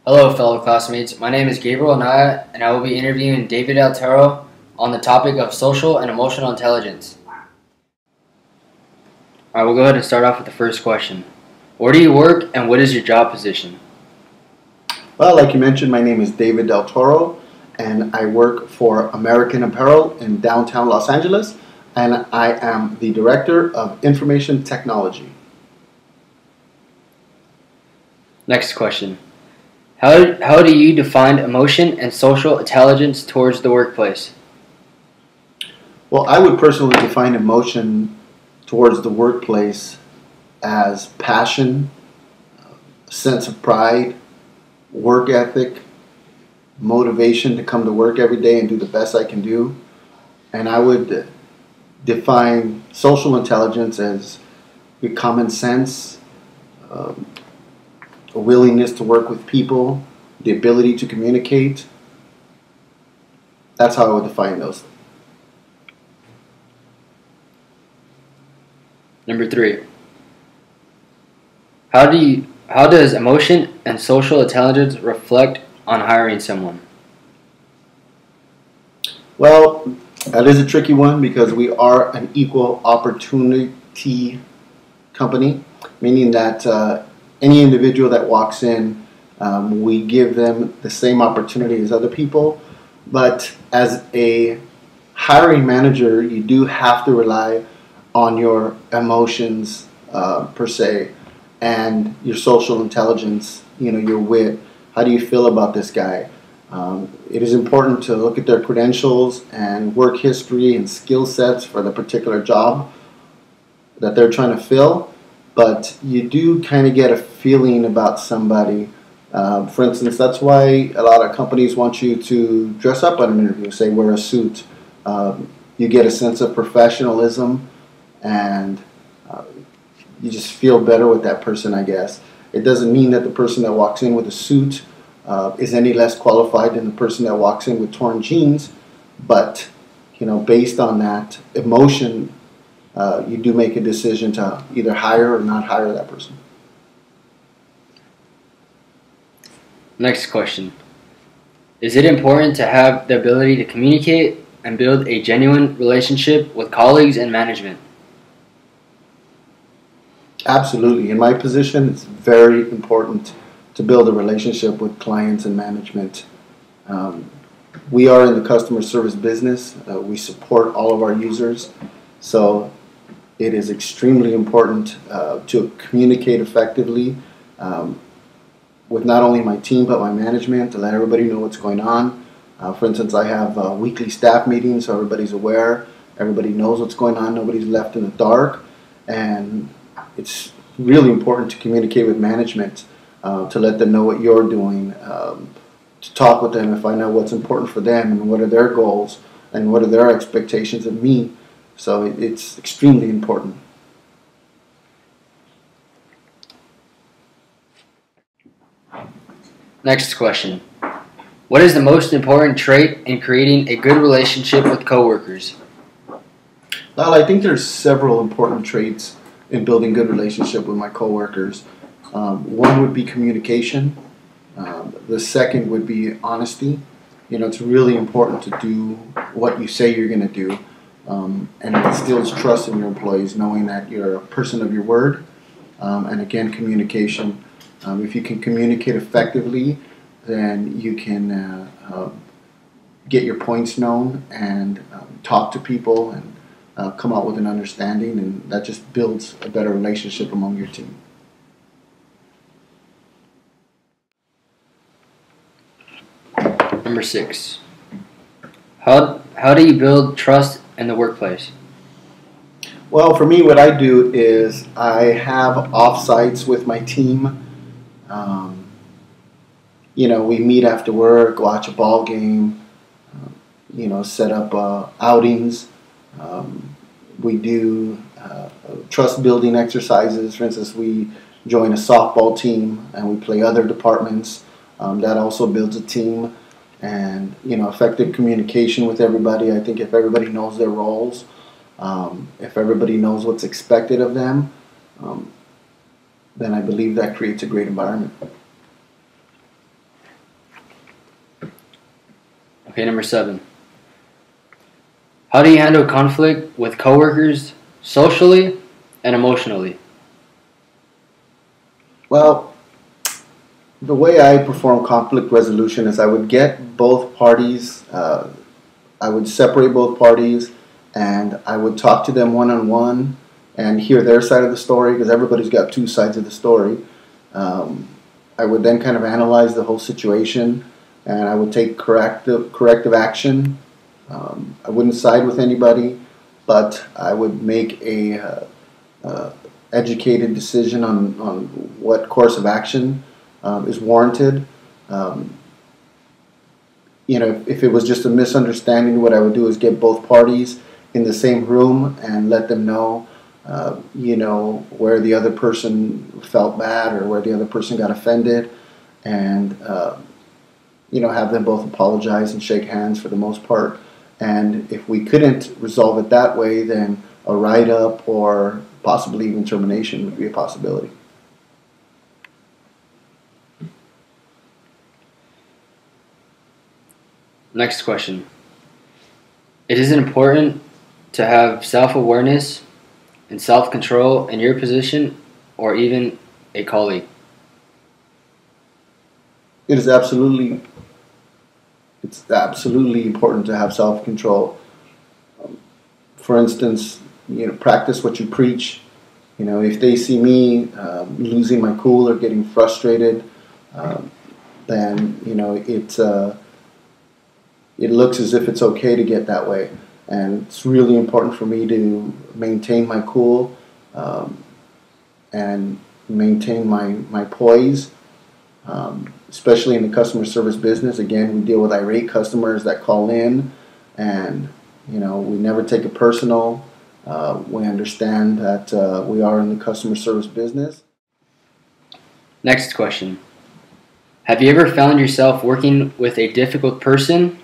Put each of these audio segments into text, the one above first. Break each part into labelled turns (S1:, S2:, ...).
S1: Hello, fellow classmates. My name is Gabriel Anaya, and I will be interviewing David Del Toro on the topic of social and emotional intelligence. Alright, we'll go ahead and start off with the first question. Where do you work, and what is your job position?
S2: Well, like you mentioned, my name is David Del Toro, and I work for American Apparel in downtown Los Angeles, and I am the Director of Information Technology.
S1: Next question. How do you define emotion and social intelligence towards the workplace?
S2: Well, I would personally define emotion towards the workplace as passion, sense of pride, work ethic, motivation to come to work every day and do the best I can do. And I would define social intelligence as your common sense, a willingness to work with people, the ability to communicate. That's how I would define those.
S1: Number 3. How does emotion and social intelligence reflect on hiring someone?
S2: Well, that is a tricky one because we are an equal opportunity company, meaning that any individual that walks in, we give them the same opportunity as other people. But as a hiring manager, you do have to rely on your emotions per se, and your social intelligence, your wit. How do you feel about this guy? It is important to look at their credentials and work history and skill sets for the particular job that they're trying to fill. But you do kind of get a feeling about somebody. For instance, that's why a lot of companies want you to dress up at an interview, say wear a suit. You get a sense of professionalism, and you just feel better with that person, I guess. It doesn't mean that the person that walks in with a suit is any less qualified than the person that walks in with torn jeans, but based on that emotion, you do make a decision to either hire or not hire that person.
S1: Next question. Is it important to have the ability to communicate and build a genuine relationship with colleagues and management?
S2: Absolutely. In my position, it's very important to build a relationship with clients and management. We are in the customer service business. We support all of our users. So it is extremely important to communicate effectively with not only my team but my management, to let everybody know what's going on. For instance, I have weekly staff meetings so everybody's aware, everybody knows what's going on, nobody's left in the dark. And it's really important to communicate with management, to let them know what you're doing, to talk with them and find out what's important for them and what are their goals and what are their expectations of me. So it's extremely important.
S1: Next question. What is the most important trait in creating a good relationship with coworkers?
S2: Well, I think there's several important traits in building good relationship with my coworkers. One would be communication. The second would be honesty. It's really important to do what you say you're going to do. And it instills trust in your employees, knowing that you're a person of your word. And again, communication. If you can communicate effectively, then you can get your points known and talk to people and come out with an understanding, and that just builds a better relationship among your team.
S1: Number 6. How do you build trust in the workplace?
S2: Well, for me, what I do is I have off-sites with my team. We meet after work, watch a ball game, set up outings. We do trust-building exercises. For instance, we join a softball team and we play other departments. That also builds a team. And, effective communication with everybody. I think if everybody knows their roles, if everybody knows what's expected of them, then I believe that creates a great environment.
S1: Okay, number 7. How do you handle conflict with coworkers socially and emotionally?
S2: Well, the way I perform conflict resolution is I would get both parties, I would separate both parties, and I would talk to them one-on-one and hear their side of the story, because everybody's got two sides of the story. I would then kind of analyze the whole situation, and I would take corrective action. I wouldn't side with anybody, but I would make a educated decision on what course of action is warranted. If it was just a misunderstanding, what I would do is get both parties in the same room and let them know, where the other person felt bad or where the other person got offended, and have them both apologize and shake hands for the most part. And if we couldn't resolve it that way, then a write-up or possibly even termination would be a possibility.
S1: Next question. Is it important to have self-awareness and self-control in your position or even a colleague?
S2: It's absolutely important to have self-control. For instance, practice what you preach. If they see me losing my cool or getting frustrated, then it looks as if it's okay to get that way. And it's really important for me to maintain my cool and maintain my poise, especially in the customer service business. Again, we deal with irate customers that call in, and we never take it personal. We understand that we are in the customer service business.
S1: Next question. Have you ever found yourself working with a difficult person,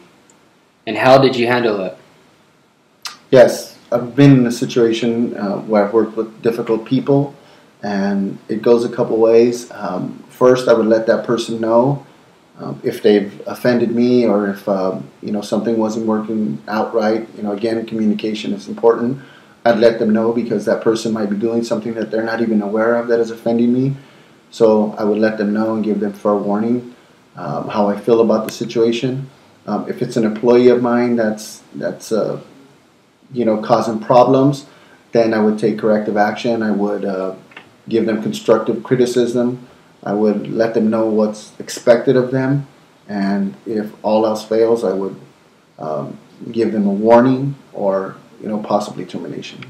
S1: and how did you handle it?
S2: Yes, I've been in a situation where I've worked with difficult people, and it goes a couple ways. First, I would let that person know if they've offended me, or if something wasn't working out right. Again, communication is important. I'd let them know, because that person might be doing something that they're not even aware of that is offending me. So I would let them know and give them fair warning how I feel about the situation. If it's an employee of mine that's causing problems, then I would take corrective action. I would give them constructive criticism. I would let them know what's expected of them, and if all else fails, I would give them a warning or possibly termination.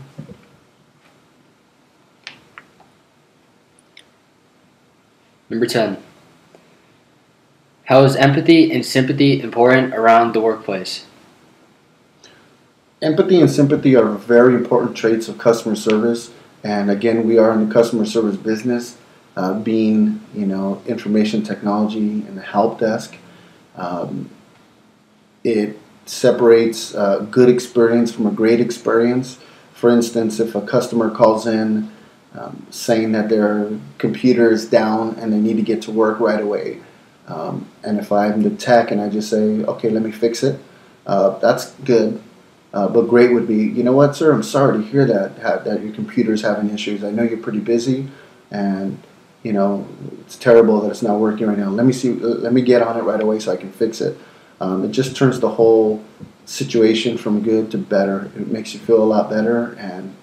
S1: Number 10. How is empathy and sympathy important around the workplace?
S2: Empathy and sympathy are very important traits of customer service, and again, we are in the customer service business, being information technology and the help desk. It separates good experience from a great experience. For instance, if a customer calls in saying that their computer is down and they need to get to work right away, and if I'm the tech and I just say, okay, let me fix it, that's good. But great would be, you know what, sir, I'm sorry to hear that your computer's having issues. I know you're pretty busy, and it's terrible that it's not working right now. Let me get on it right away so I can fix it. It just turns the whole situation from good to better. It makes you feel a lot better, and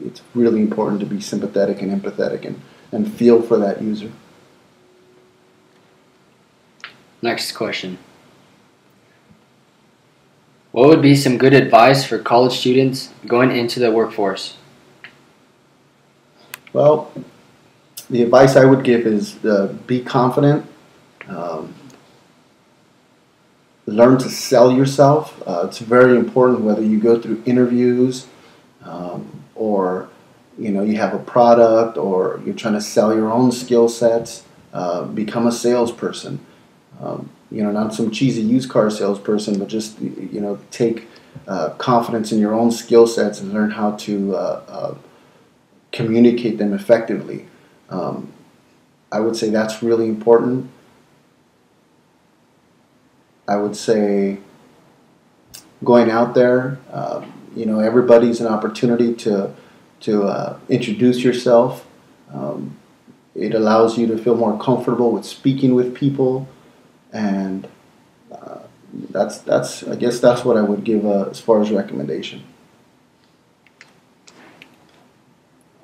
S2: it's really important to be sympathetic and empathetic and feel for that user.
S1: Next question. What would be some good advice for college students going into the workforce?
S2: Well, the advice I would give is be confident. Learn to sell yourself. It's very important, whether you go through interviews or you have a product, or you're trying to sell your own skill sets. Become a salesperson. Not some cheesy used car salesperson, but just take confidence in your own skill sets and learn how to communicate them effectively. I would say that's really important. I would say going out there. Everybody's an opportunity to introduce yourself. It allows you to feel more comfortable with speaking with people, and I guess that's what I would give as far as recommendation.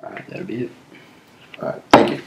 S1: All right, that'll be it.
S2: All right, thank you.